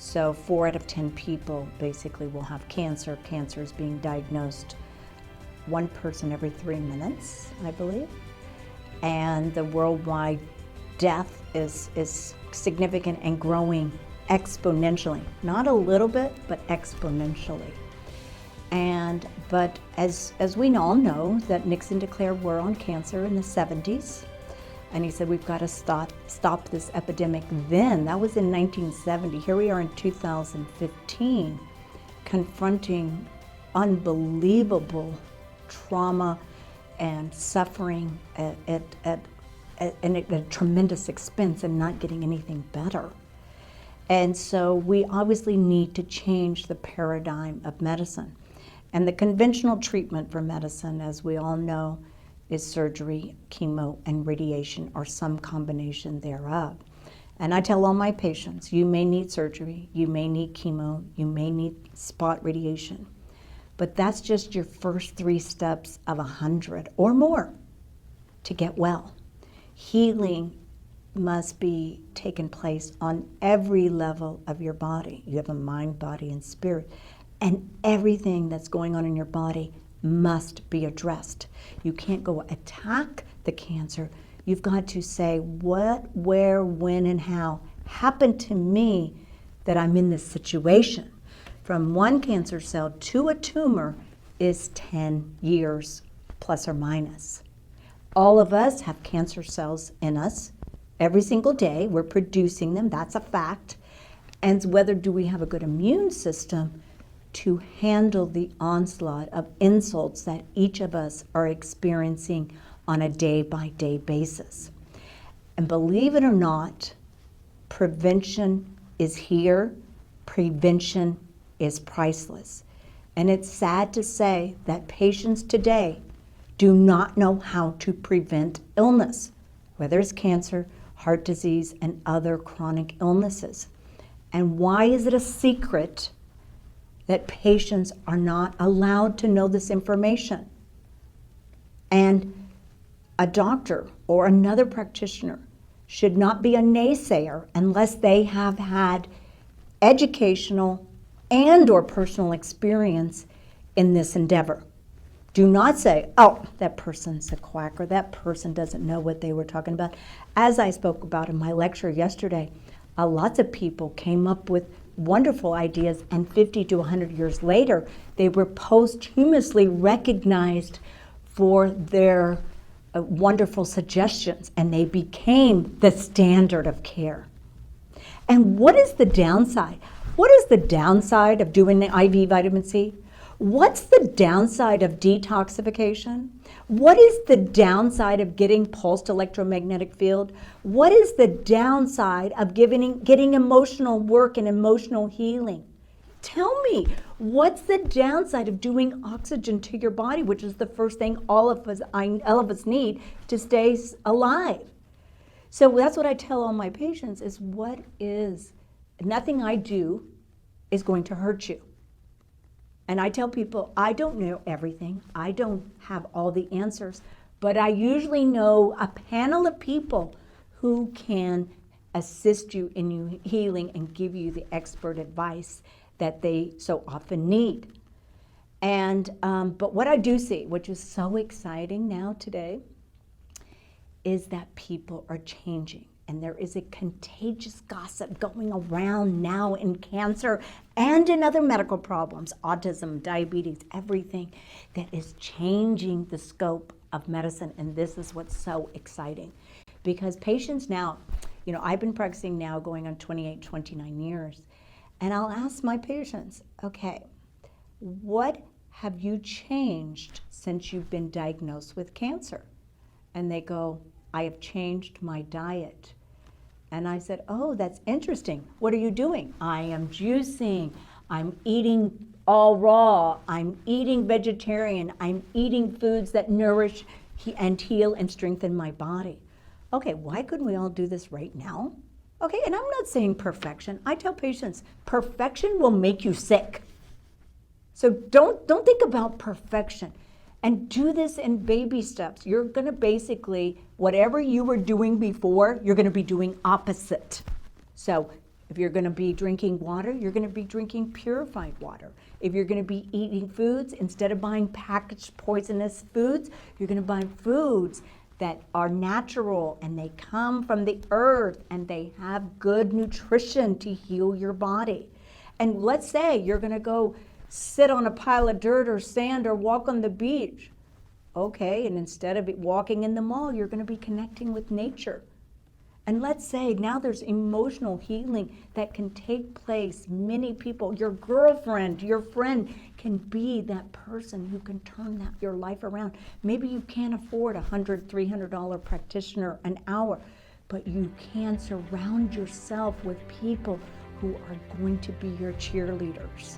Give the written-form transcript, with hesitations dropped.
So 4 out of 10 people basically will have cancer. Cancer is being diagnosed 1 person every 3 minutes, I believe. And the worldwide death is significant and growing exponentially. Not a little bit, but exponentially. But as we all know, that Nixon declared war on cancer in the 70s. And he said, we've got to stop this epidemic then. That was in 1970. Here we are in 2015, confronting unbelievable trauma and suffering at a tremendous expense and not getting anything better. And so we obviously need to change the paradigm of medicine. And the conventional treatment for medicine, as we all know, is surgery, chemo, and radiation, or some combination thereof. And I tell all my patients, you may need surgery, you may need chemo, you may need spot radiation, but that's just your first 3 steps of 100 or more to get well. Healing must be taking place on every level of your body. You have a mind, body, and spirit, and everything that's going on in your body must be addressed. You can't go attack the cancer. You've got to say what, where, when, and how happened to me that I'm in this situation. From 1 cancer cell to a tumor is 10 years, plus or minus. All of us have cancer cells in us. Every single day, we're producing them. That's a fact. And whether do we have a good immune system to handle the onslaught of insults that each of us are experiencing on a day-by-day basis. And believe it or not, prevention is here. Prevention is priceless. And it's sad to say that patients today do not know how to prevent illness, whether it's cancer, heart disease, and other chronic illnesses. And why is it a secret that patients are not allowed to know this information? And a doctor or another practitioner should not be a naysayer unless they have had educational and or personal experience in this endeavor. Do not say, oh, that person's a quack, or that person doesn't know what they were talking about. As I spoke about in my lecture yesterday, lots of people came up with wonderful ideas, and 50 to 100 years later, they were posthumously recognized for their wonderful suggestions, and they became the standard of care. And what is the downside? What is the downside of doing the IV vitamin C? What's the downside of detoxification? What is the downside of getting pulsed electromagnetic field? What is the downside of getting emotional work and emotional healing? Tell me, what's the downside of doing oxygen to your body, which is the first thing all of us need to stay alive? So that's what I tell all my patients is nothing I do is going to hurt you. And I tell people, I don't know everything. I don't have all the answers, but I usually know a panel of people who can assist you in you healing and give you the expert advice that they so often need. And but what I do see, which is so exciting now today, is that people are changing. And there is a contagious gossip going around now in cancer and in other medical problems, autism, diabetes, everything that is changing the scope of medicine. And this is what's so exciting. Because patients now, I've been practicing now going on 28, 29 years. And I'll ask my patients, okay, what have you changed since you've been diagnosed with cancer? And they go, I have changed my diet. And I said, oh, that's interesting. What are you doing? I am juicing. I'm eating all raw. I'm eating vegetarian. I'm eating foods that nourish and heal and strengthen my body. Okay, why couldn't we all do this right now? Okay, and I'm not saying perfection. I tell patients, perfection will make you sick. So don't think about perfection. And do this in baby steps. You're going to basically, whatever you were doing before, you're going to be doing opposite. So If you're going to be drinking water, you're going to be drinking purified water. If you're going to be eating foods, instead of buying packaged poisonous foods, you're going to buy foods that are natural and they come from the earth and they have good nutrition to heal your body. And let's say you're going to go sit on a pile of dirt or sand or walk on the beach. Okay, and instead of walking in the mall, you're going to be connecting with nature. And let's say now there's emotional healing that can take place. Many people, your girlfriend, your friend can be that person who can turn your life around. Maybe you can't afford a $100, $300 practitioner an hour, but you can surround yourself with people who are going to be your cheerleaders.